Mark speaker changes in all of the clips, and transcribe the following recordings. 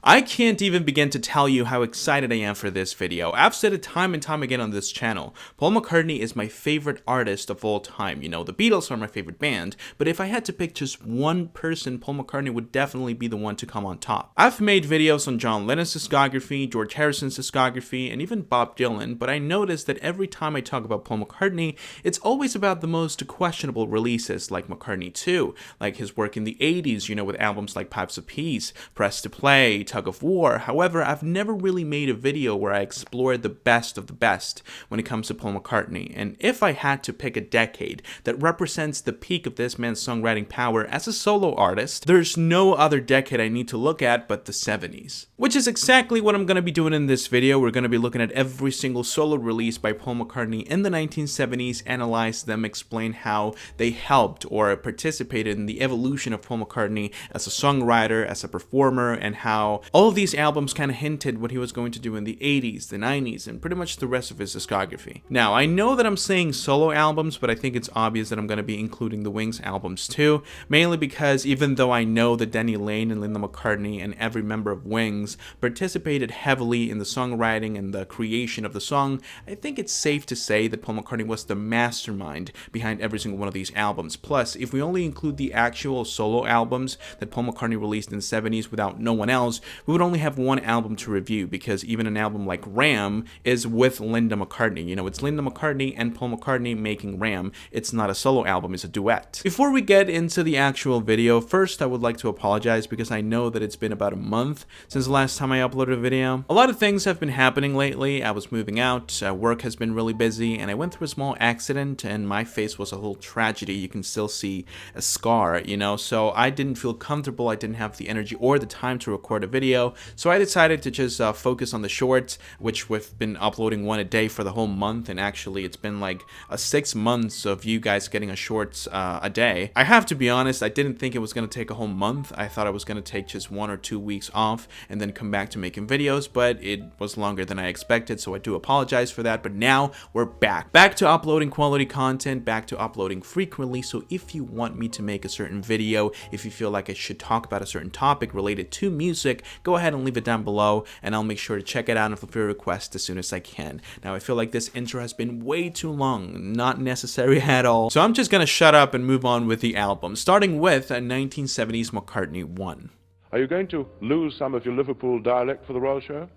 Speaker 1: I can't even begin to tell you how excited I am for this video. I've said it time and time again on this channel. Paul McCartney is my favorite artist of all time. You know, the Beatles are my favorite band, but if I had to pick just one person, Paul McCartney would definitely be the one to come on top. I've made videos on John Lennon's discography, George Harrison's discography, and even Bob Dylan, but I noticed that every time I talk about Paul McCartney, it's always about the most questionable releases, like McCartney 2, like his work in the 80s, you know, with albums like Pipes of Peace, Press to Play, Tug of War. However, I've never really made a video where I explored the best of the best when it comes to Paul McCartney, and if I had to pick a decade that represents the peak of this man's songwriting power as a solo artist, there's no other decade I need to look at but the 70s. Which is exactly what I'm going to be doing in this video. We're going to be looking at every single solo release by Paul McCartney in the 1970s, analyze them, explain how they helped or participated in the evolution of Paul McCartney as a songwriter, as a performer, and how all of these albums kind of hinted what he was going to do in the 80s, the 90s, and pretty much the rest of his discography. Now, I know that I'm saying solo albums, but I think it's obvious that I'm going to be including the Wings albums too, mainly because even though I know that Denny Laine and Linda McCartney and every member of Wings participated heavily in the songwriting and the creation of the song, I think it's safe to say that Paul McCartney was the mastermind behind every single one of these albums. Plus, if we only include the actual solo albums that Paul McCartney released in the 70s without no one else, we would only have one album to review, because even an album like Ram is with Linda McCartney. You know, it's Linda McCartney and Paul McCartney making Ram. It's not a solo album, it's a duet. Before we get into the actual video, first I would like to apologize because I know that it's been about a month since the last time I uploaded a video. A lot of things have been happening lately. I was moving out, work has been really busy, and I went through a small accident and my face was a whole tragedy. You can still see a scar, you know, so I didn't feel comfortable. I didn't have the energy or the time to record a video, so I decided to just focus on the shorts, which we've been uploading one a day for the whole month, and actually it's been like 6 months of you guys getting a shorts a day. I have to be honest, I didn't think it was going to take a whole month. I thought I was going to take just 1 or 2 weeks off and then come back to making videos, but it was longer than I expected, so I do apologize for that. But now we're back to uploading quality content, back to uploading frequently. So if you want me to make a certain video, if you feel like I should talk about a certain topic related to music, go ahead and leave it down below and I'll make sure to check it out and fulfill requests as soon as I can. Now, I feel like this intro has been way too long, not necessary at all, so I'm just gonna shut up and move on with the album, starting with a 1970s McCartney 1.
Speaker 2: Are you going to lose some of your Liverpool dialect for the Royal Show?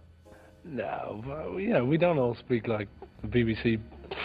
Speaker 3: No, but, you know, we don't all speak like the BBC.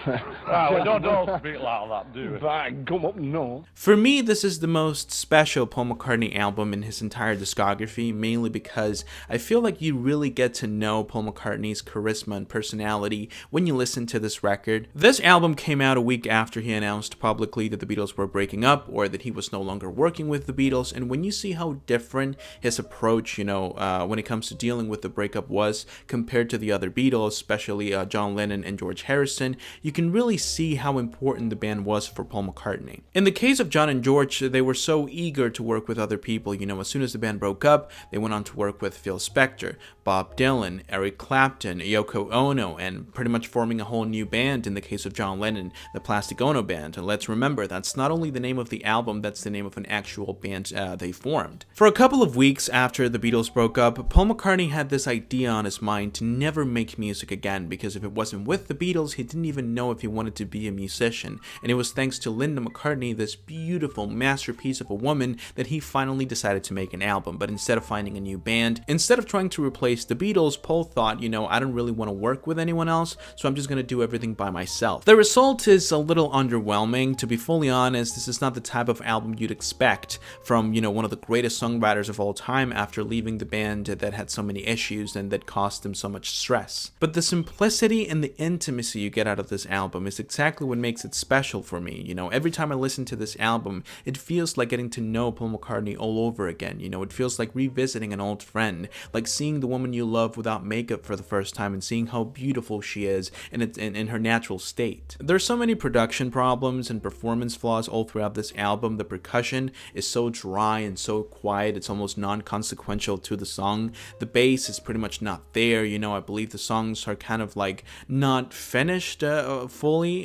Speaker 4: We don't all speak like that, do we?
Speaker 3: Fine, come up north.
Speaker 1: For me, this is the most special Paul McCartney album in his entire discography, mainly because I feel like you really get to know Paul McCartney's charisma and personality when you listen to this record. This album came out a week after he announced publicly that the Beatles were breaking up or that he was no longer working with the Beatles, and when you see how different his approach, you know, when it comes to dealing with the breakup was compared to the other Beatles, especially John Lennon and George Harrison, you can really see how important the band was for Paul McCartney. In the case of John and George, they were so eager to work with other people. You know, as soon as the band broke up, they went on to work with Phil Spector, Bob Dylan, Eric Clapton, Yoko Ono, and pretty much forming a whole new band in the case of John Lennon, the Plastic Ono Band. And let's remember, that's not only the name of the album, that's the name of an actual band they formed. For a couple of weeks after the Beatles broke up, Paul McCartney had this idea on his mind to never make music again, because if it wasn't with the Beatles, he didn't even know if he wanted to be a musician, and it was thanks to Linda McCartney, this beautiful masterpiece of a woman, that he finally decided to make an album. But instead of finding a new band, instead of trying to replace the Beatles, Paul thought, you know, I don't really want to work with anyone else, so I'm just going to do everything by myself. The result is a little underwhelming. To be fully honest, this is not the type of album you'd expect from, you know, one of the greatest songwriters of all time after leaving the band that had so many issues and that caused him so much stress. But the simplicity and the intimacy you get out of this album is exactly what makes it special for me. You know, every time I listen to this album, it feels like getting to know Paul McCartney all over again. You know, it feels like revisiting an old friend, like seeing the woman you love without makeup for the first time and seeing how beautiful she is in her natural state. There's so many production problems and performance flaws all throughout this album. The percussion is so dry and so quiet, it's almost non-consequential to the song. The bass is pretty much not there. You know, I believe the songs are kind of like not finished fully.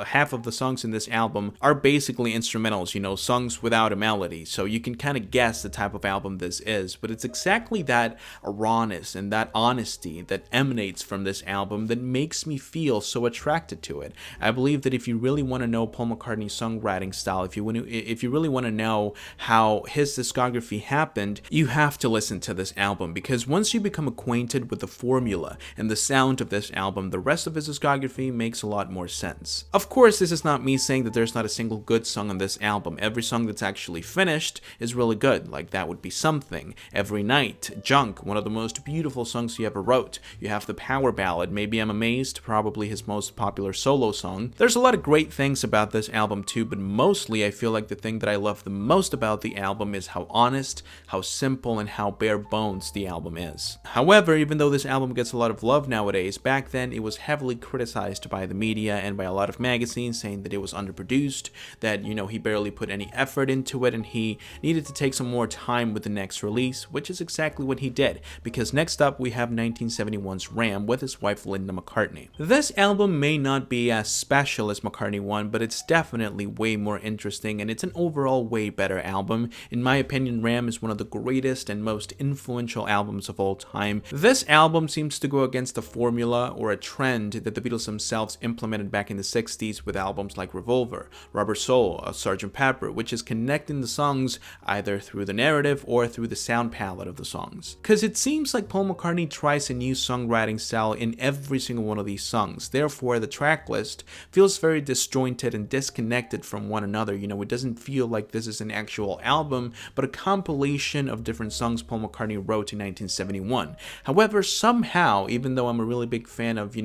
Speaker 1: Half of the songs in this album are basically instrumentals, songs without a melody. So you can kind of guess the type of album this is, but it's exactly that rawness and that honesty that emanates from this album that makes me feel so attracted to it. I believe that if you really want to know Paul McCartney's songwriting style, if you really want to know how his discography happened, you have to listen to this album, because once you become acquainted with the formula and the sound of this album, the rest of his discography makes a lot more sense. Of course, this is not me saying that there's not a single good song on this album. Every song that's actually finished is really good, like That Would Be Something, Every Night, Junk, one of the most beautiful songs he ever wrote. You have the power ballad, Maybe I'm Amazed, probably his most popular solo song. There's a lot of great things about this album too, but mostly I feel like the thing that I love the most about the album is how honest, how simple, and how bare bones the album is. However, even though this album gets a lot of love nowadays, back then it was heavily criticized by the media and by a lot of magazines, saying that it was underproduced, that, he barely put any effort into it, and he needed to take some more time with the next release, which is exactly what he did, because next up we have 1971's Ram with his wife Linda McCartney. This album may not be as special as McCartney 1, but it's definitely way more interesting, and it's an overall way better album. In my opinion, Ram is one of the greatest and most influential albums of all time. This album seems to go against a formula or a trend that the Beatles themselves implemented back in the 60s with albums like Revolver, Rubber Soul, Sgt. Pepper, which is connecting the songs either through the narrative or through the sound palette of the songs. Because it seems like Paul McCartney tries a new songwriting style in every single one of these songs. Therefore, the track list feels very disjointed and disconnected from one another. It doesn't feel like this is an actual album, but a compilation of different songs Paul McCartney wrote in 1971. However, somehow, even though I'm a really big fan of,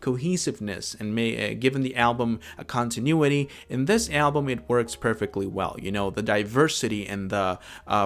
Speaker 1: cohesiveness and given the album a continuity, in this album it works perfectly well. The diversity and the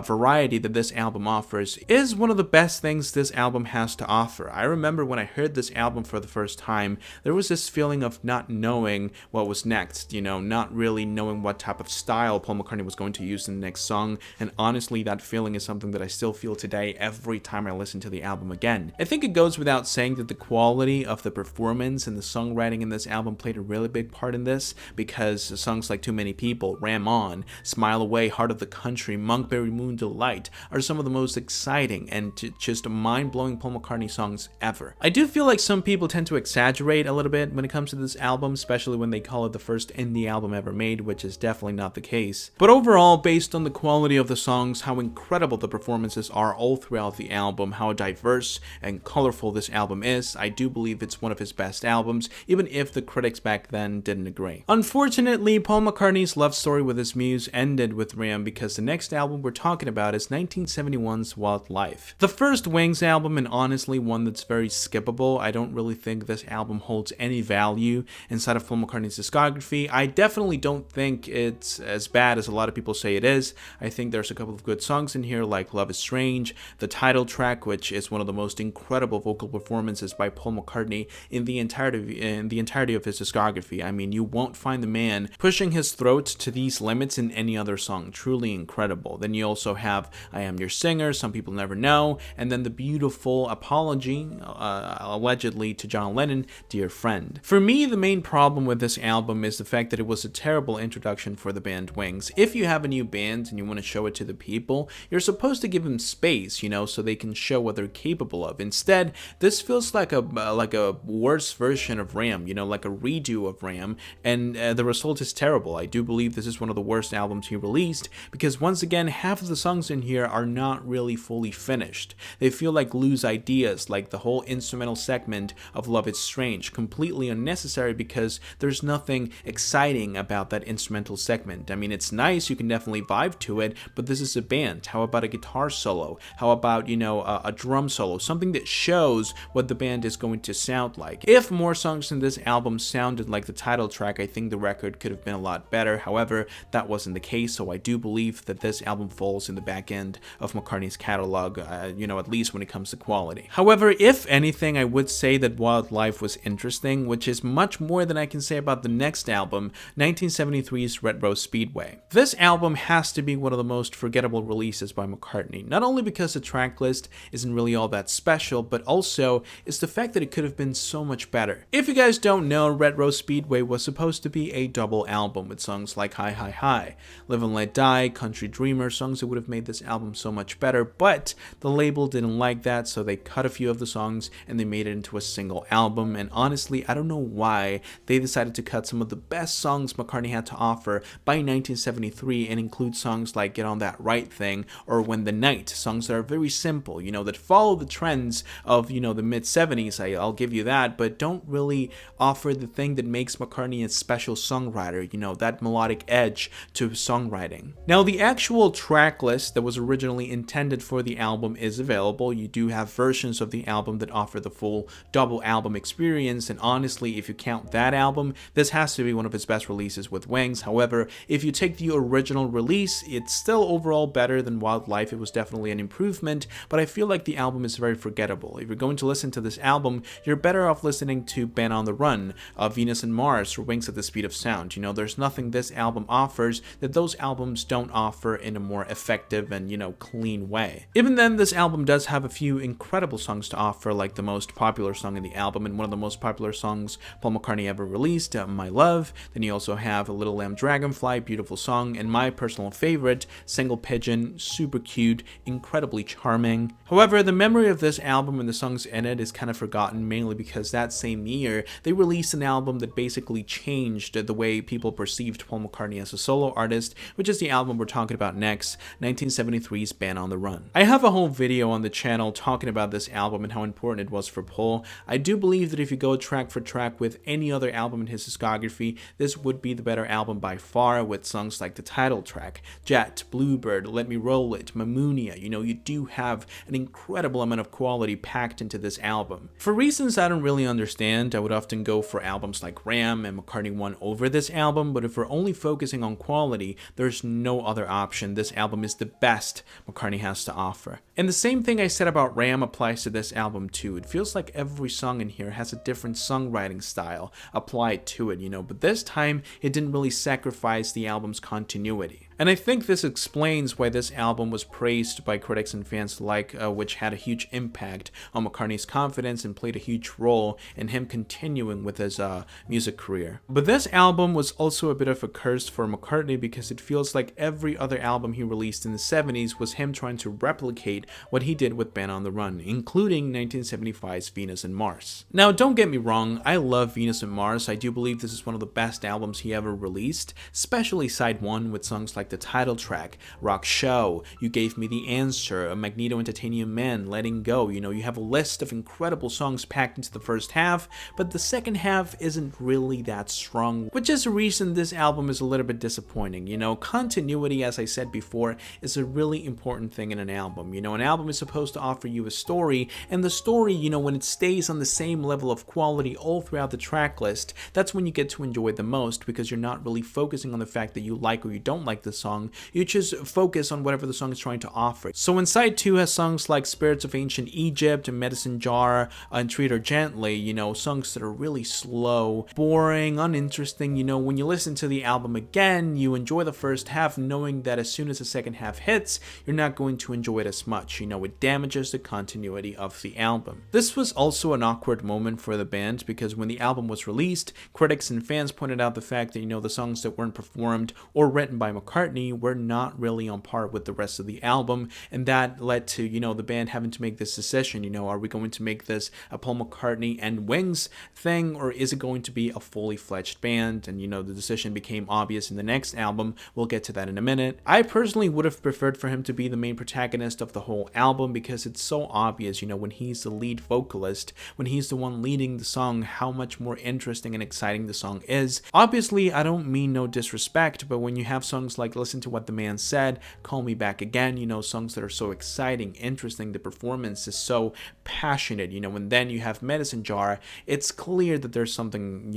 Speaker 1: variety that this album offers is one of the best things this album has to offer. I remember when I heard this album for the first time, there was this feeling of not knowing what was next, not really knowing what type of style Paul McCartney was going to use in the next song, and honestly, that feeling is something that I still feel today every time I listen to the album again. I think it goes without saying that the quality of the performance and the songwriting in this album played a really big part in this, because songs like Too Many People, Ram On, Smile Away, Heart of the Country, Monkberry Moon Delight are some of the most exciting and just mind-blowing Paul McCartney songs ever. I do feel like some people tend to exaggerate a little bit when it comes to this album, especially when they call it the first indie album ever made, which is definitely not the case. But overall, based on the quality of the songs, how incredible the performances are all throughout the album, how diverse and colorful this album is, I do believe it's one of his best albums, even if the critics back then didn't agree. Unfortunately, Paul McCartney's love story with his muse ended with Ram, because the next album we're talking about is 1971's Wild Life. The first Wings album, and honestly one that's very skippable. I don't really think this album holds any value inside of Paul McCartney's discography. I definitely don't think it's as bad as a lot of people say it is. I think there's a couple of good songs in here, like Love Is Strange, the title track, which is one of the most incredible vocal performances by Paul McCartney in the entirety of his discography. I mean, you won't find the man pushing his throat to these limits in any other song. Truly incredible. Then you also have I Am Your Singer, Some People Never Know, and then the beautiful apology, allegedly to John Lennon, Dear Friend. For me, the main problem with this album is the fact that it was a terrible introduction for the band Wings. If you have a new band and you want to show it to the people, you're supposed to give them space, so they can show what they're capable of. Instead, this feels like a worse version of Ram, like a redo of Ram, and the result is terrible. I do believe this is one of the worst albums he released, because once again, half of the songs in here are not really fully finished. They feel like loose ideas, like the whole instrumental segment of Love Is Strange, completely unnecessary because there's nothing exciting about that instrumental segment. I mean, it's nice, you can definitely vibe to it, but this is a band. How about a guitar solo? How about, a drum solo? Something that shows what the band is going to sound like. If more songs in this album sounded like the title track, I think the record could have been a lot better. However, that wasn't the case, so I do believe that this album falls in the back end of McCartney's catalog, at least when it comes to quality. However, if anything, I would say that Wild Life was interesting, which is much more than I can say about the next album, 1973's Red Rose Speedway. This album has to be one of the most forgettable releases by McCartney, not only because the track list isn't really all that special, but also it's the fact that it could have been so much better. If you guys guys don't know, Retro Speedway was supposed to be a double album with songs like Hi Hi Hi, Live and Let Die, Country Dreamer, songs that would have made this album so much better, but the label didn't like that, so they cut a few of the songs and they made it into a single album. And honestly, I don't know why they decided to cut some of the best songs McCartney had to offer by 1973 and include songs like Get On That Right Thing or When the Night, songs that are very simple, that follow the trends of, the mid-70s, I'll give you that, but don't really offer the thing that makes McCartney a special songwriter, that melodic edge to songwriting. Now, the actual track list that was originally intended for the album is available. You do have versions of the album that offer the full double album experience, and honestly, if you count that album, this has to be one of his best releases with Wings. However, if you take the original release, it's still overall better than Wildlife. It was definitely an improvement, but I feel like the album is very forgettable. If you're going to listen to this album, you're better off listening to Band on the Run, Venus and Mars, or Wings at the Speed of Sound. There's nothing this album offers that those albums don't offer in a more effective and, clean way. Even then, this album does have a few incredible songs to offer, like the most popular song in the album and one of the most popular songs Paul McCartney ever released, My Love. Then you also have Little Lamb Dragonfly, beautiful song, and my personal favorite, Single Pigeon, super cute, incredibly charming. However, the memory of this album and the songs in it is kind of forgotten, mainly because that same year they released an album that basically changed the way people perceived Paul McCartney as a solo artist, which is the album we're talking about next, 1973's Band on the Run. I have a whole video on the channel talking about this album and how important it was for Paul. I do believe that if you go track for track with any other album in his discography, this would be the better album by far, with songs like the title track, Jet, Bluebird, Let Me Roll It, Mammonia. You do have an incredible amount of quality packed into this album. For reasons I don't really understand, I would often go for albums like Ram and McCartney 1 over this album, but if we're only focusing on quality, there's no other option. This album is the best McCartney has to offer. And the same thing I said about Ram applies to this album too. It feels like every song in here has a different songwriting style applied to it, but this time it didn't really sacrifice the album's continuity. And I think this explains why this album was praised by critics and fans alike, which had a huge impact on McCartney's confidence and played a huge role in him continuing with his music career. But this album was also a bit of a curse for McCartney because it feels like every other album he released in the 70s was him trying to replicate what he did with Band on the Run, including 1975's Venus and Mars. Now, don't get me wrong, I love Venus and Mars. I do believe this is one of the best albums he ever released, especially side 1 with songs like the title track, Rock Show, You Gave Me the Answer, A Magneto and Titanium Man, Letting Go. You have a list of incredible songs packed into the first half, but the second half isn't really that strong, which is the reason this album is a little bit disappointing. Continuity, as I said before, is a really important thing in an album. An album is supposed to offer you a story, and the story, when it stays on the same level of quality all throughout the track list, that's when you get to enjoy it the most, because you're not really focusing on the fact that you like or you don't like the song. You just focus on whatever the song is trying to offer. So when side 2 has songs like Spirits of Ancient Egypt, Medicine Jar, and Treat Her Gently, songs that are really slow, boring, uninteresting, when you listen to the album again, you enjoy the first half knowing that as soon as the second half hits, you're not going to enjoy it as much. It damages the continuity of the album. This was also an awkward moment for the band because when the album was released, critics and fans pointed out the fact that, the songs that weren't performed or written by McCartney were not really on par with the rest of the album, and that led to, the band having to make this decision, are we going to make this a Paul McCartney and Wings thing, or is it going to be a fully fledged band? And, the decision became obvious in the next album. We'll get to that in a minute. I personally would have preferred for him to be the main protagonist of the whole album because it's so obvious, when he's the lead vocalist, when he's the one leading the song, how much more interesting and exciting the song is. Obviously, I don't mean no disrespect, but when you have songs like Listen to What the Man Said, Call Me Back Again, songs that are so exciting, interesting, the performance is so passionate, and then you have Medicine Jar, it's clear that there's something,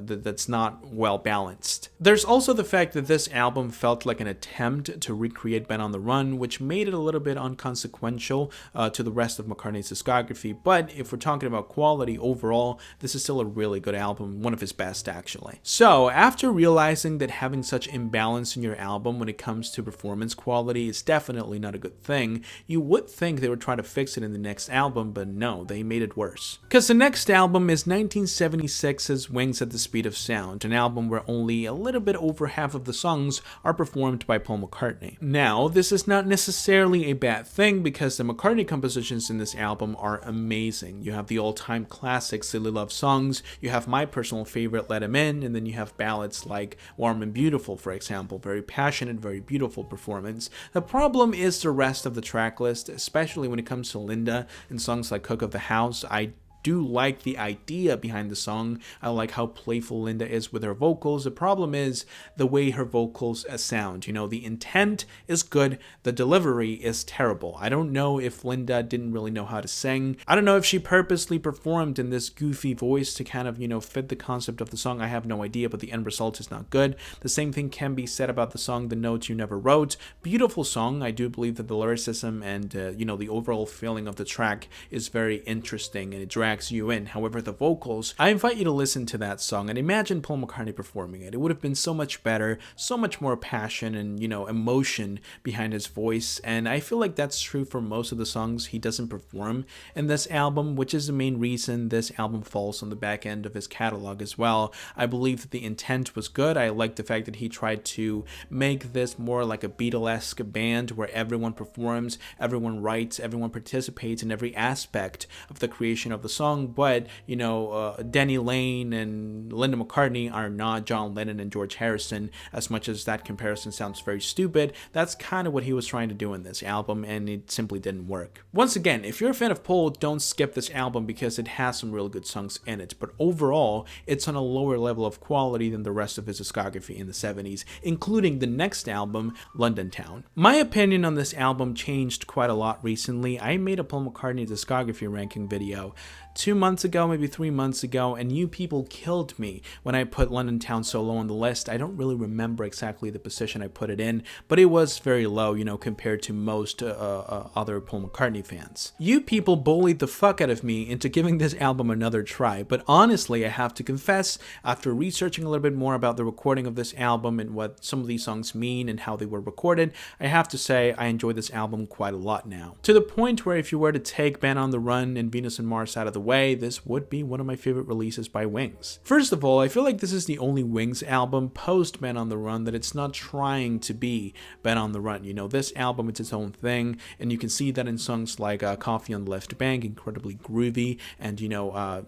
Speaker 1: that's not well balanced. There's also the fact that this album felt like an attempt to recreate Band on the Run, which made it a little bit inconsequential to the rest of McCartney's discography, but if we're talking about quality overall, this is still a really good album, one of his best actually. So, after realizing that having such imbalance in your album album when it comes to performance quality is definitely not a good thing. You would think they would try to fix it in the next album, but no, they made it worse. Because the next album is 1976's Wings at the Speed of Sound, an album where only a little bit over half of the songs are performed by Paul McCartney. Now, this is not necessarily a bad thing because the McCartney compositions in this album are amazing. You have the all-time classic Silly Love songs, you have my personal favorite Let 'Em In, and then you have ballads like Warm and Beautiful, for example. Very passionate, very beautiful performance. The problem is the rest of the track list, especially when it comes to Linda and songs like Cook of the House. I do like the idea behind the song. I like how playful Linda is with her vocals. The problem is the way her vocals sound. You know, the intent is good, the delivery is terrible. I don't know if Linda didn't really know how to sing. I don't know if she purposely performed in this goofy voice to kind of, fit the concept of the song. I have no idea, but the end result is not good. The same thing can be said about the song The Notes You Never Wrote. Beautiful song. I do believe that the lyricism and, the overall feeling of the track is very interesting and it drags you in. However, the vocals, I invite you to listen to that song and imagine Paul McCartney performing it. It would have been so much better, so much more passion and, emotion behind his voice. And I feel like that's true for most of the songs he doesn't perform in this album, which is the main reason this album falls on the back end of his catalog as well. I believe that the intent was good. I like the fact that he tried to make this more like a Beatlesque band where everyone performs, everyone writes, everyone participates in every aspect of the creation of the song, but Denny Lane and Linda McCartney are not John Lennon and George Harrison. As much as that comparison sounds very stupid, that's kind of what he was trying to do in this album, and it simply didn't work. Once again, if you're a fan of Paul, don't skip this album because it has some really good songs in it, but overall it's on a lower level of quality than the rest of his discography in the 70s, including the next album, London Town. My opinion on this album changed quite a lot recently. I made a Paul McCartney discography ranking video 2 months ago, maybe 3 months ago, and you people killed me when I put London Town so low on the list. I don't really remember exactly the position I put it in, but it was very low, compared to most other Paul McCartney fans. You people bullied the fuck out of me into giving this album another try, but honestly, I have to confess, after researching a little bit more about the recording of this album and what some of these songs mean and how they were recorded, I have to say I enjoy this album quite a lot now. To the point where if you were to take Band on the Run and Venus and Mars out of the way, this would be one of my favorite releases by Wings. First of all, I feel like this is the only Wings album post Band on the Run that it's not trying to be Band on the Run. This album is its own thing, and you can see that in songs like Coffee on the Left Bank, incredibly groovy and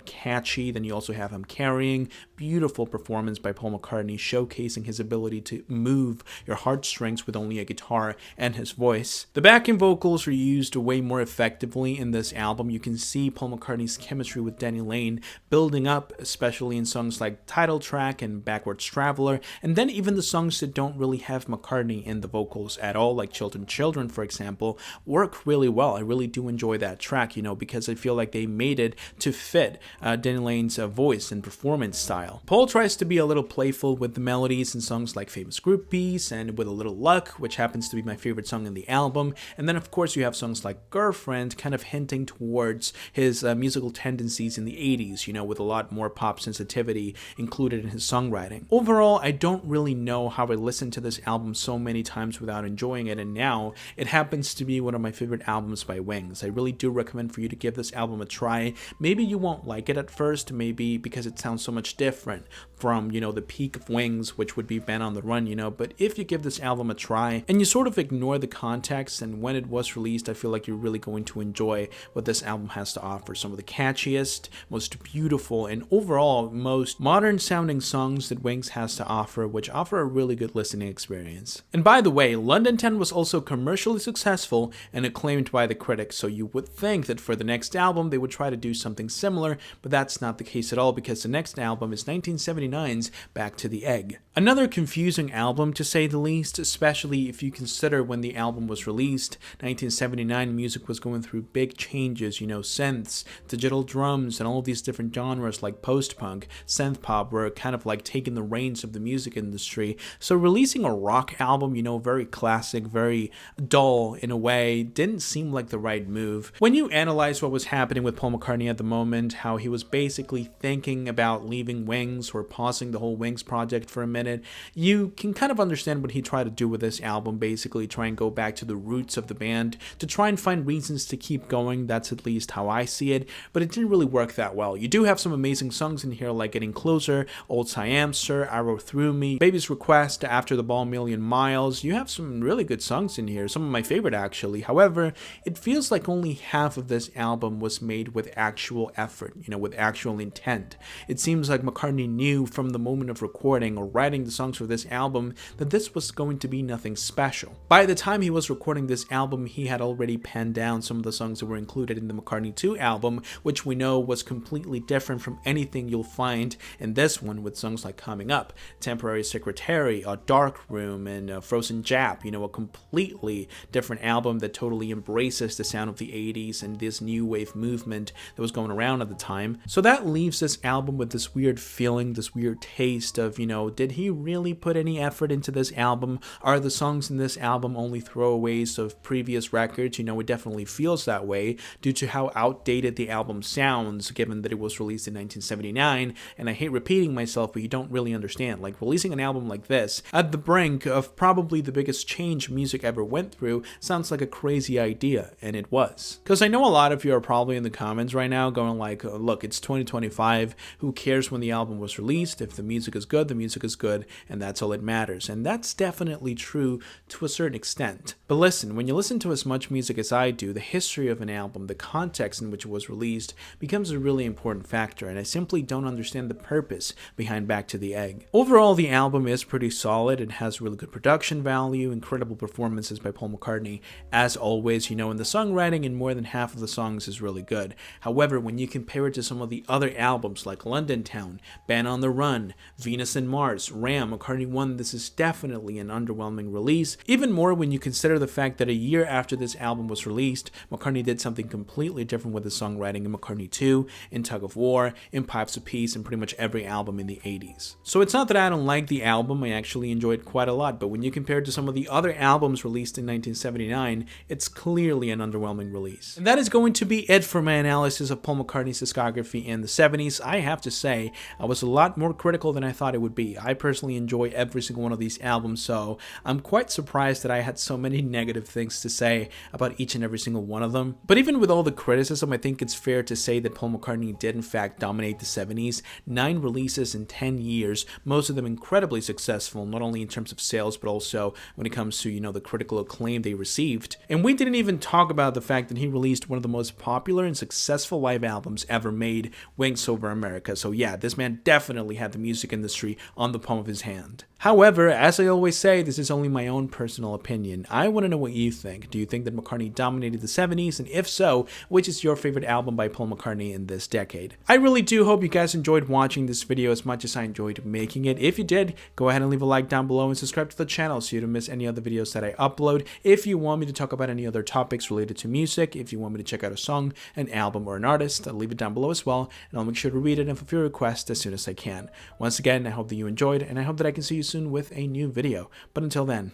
Speaker 1: catchy. Then you also have I'm Carrying, beautiful performance by Paul McCartney showcasing his ability to move your heartstrings with only a guitar and his voice. The backing vocals are used way more effectively in this album. You can see Paul McCartney's chemistry with Denny Lane building up, especially in songs like Title Track and Backwards Traveler, and then even the songs that don't really have McCartney in the vocals at all, like Children, for example, work really well. I really do enjoy that track, because I feel like they made it to fit Denny Lane's voice and performance style. Paul tries to be a little playful with the melodies in songs like Famous Groupies and With a Little Luck, which happens to be my favorite song in the album, and then of course you have songs like Girlfriend, kind of hinting towards his musical tendencies in the 80s, with a lot more pop sensitivity included in his songwriting. Overall, I don't really know how I listened to this album so many times without enjoying it, and now it happens to be one of my favorite albums by Wings. I really do recommend for you to give this album a try. Maybe you won't like it at first, maybe because it sounds so much different from, the peak of Wings, which would be Band on the Run, but if you give this album a try and you sort of ignore the context and when it was released, I feel like you're really going to enjoy what this album has to offer. Some of the catchiest, most beautiful, and overall most modern sounding songs that Wings has to offer, which offer a really good listening experience. And by the way, London Town was also commercially successful and acclaimed by the critics, so you would think that for the next album they would try to do something similar, but that's not the case at all because the next album is 1979's Back to the Egg. Another confusing album to say the least, especially if you consider when the album was released. 1979 music was going through big changes, synths, digital digital drums and all of these different genres like post-punk, synth-pop were kind of like taking the reins of the music industry. So releasing a rock album, you know, very classic, very dull in a way, didn't seem like the right move. When you analyze what was happening with Paul McCartney at the moment, how he was basically thinking about leaving Wings or pausing the whole Wings project for a minute, you can kind of understand what he tried to do with this album, basically try and go back to the roots of the band, to try and find reasons to keep going. That's at least how I see it, but it didn't really work that well. You do have some amazing songs in here like Getting Closer, Old Siam Sir, Arrow Through Me, Baby's Request, After the Ball, Million Miles. You have some really good songs in here, some of my favorite actually. However, it feels like only half of this album was made with actual effort, you know, with actual intent. It seems like McCartney knew from the moment of recording or writing the songs for this album that this was going to be nothing special. By the time he was recording this album, he had already penned down some of the songs that were included in the McCartney 2 album, which we know was completely different from anything you'll find in this one, with songs like Coming Up, Temporary Secretary, A Dark Room, and Frozen Jap, you know, a completely different album that totally embraces the sound of the 80s and this new wave movement that was going around at the time. So that leaves this album with this weird feeling, this weird taste of, you know, did he really put any effort into this album? Are the songs in this album only throwaways of previous records? You know, it definitely feels that way due to how outdated the album sounds, given that it was released in 1979, and I hate repeating myself, but you don't really understand. Like, releasing an album like this, at the brink of probably the biggest change music ever went through, sounds like a crazy idea, and it was. Because I know a lot of you are probably in the comments right now going like, look, it's 2025, who cares when the album was released? If the music is good, the music is good, and that's all that matters. And that's definitely true to a certain extent. But listen, when you listen to as much music as I do, the history of an album, the context in which it was released, becomes a really important factor, and I simply don't understand the purpose behind Back to the Egg. Overall, the album is pretty solid. It has really good production value, incredible performances by Paul McCartney. As always, you know, and the songwriting in more than half of the songs is really good. However, when you compare it to some of the other albums like London Town, Band on the Run, Venus and Mars, Ram, McCartney 1, this is definitely an underwhelming release. Even more when you consider the fact that a year after this album was released, McCartney did something completely different with his songwriting in McCartney 2, in Tug of War, in Pipes of Peace, and pretty much every album in the 80s. So it's not that I don't like the album, I actually enjoyed it quite a lot, but when you compare it to some of the other albums released in 1979, it's clearly an underwhelming release. And that is going to be it for my analysis of Paul McCartney's discography in the 70s. I have to say, I was a lot more critical than I thought it would be. I personally enjoy every single one of these albums, so I'm quite surprised that I had so many negative things to say about each and every single one of them. But even with all the criticism, I think it's fair to say that Paul McCartney did in fact dominate the 70s. 9 releases in 10 years, most of them incredibly successful, not only in terms of sales, but also when it comes to, you know, the critical acclaim they received. And we didn't even talk about the fact that he released one of the most popular and successful live albums ever made, Wings Over America. So yeah, this man definitely had the music industry on the palm of his hand. However, as I always say, this is only my own personal opinion. I want to know what you think. Do you think that McCartney dominated the 70s? And if so, which is your favorite album by Paul McCartney in this decade? I really do hope you guys enjoyed watching this video as much as I enjoyed making it. If you did, go ahead and leave a like down below and subscribe to the channel so you don't miss any other videos that I upload. If you want me to talk about any other topics related to music, if you want me to check out a song, an album, or an artist, I'll leave it down below as well, and I'll make sure to read it and fulfill your request as soon as I can. Once again, I hope that you enjoyed, and I hope that I can see you soon with a new video. But until then,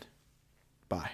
Speaker 1: bye.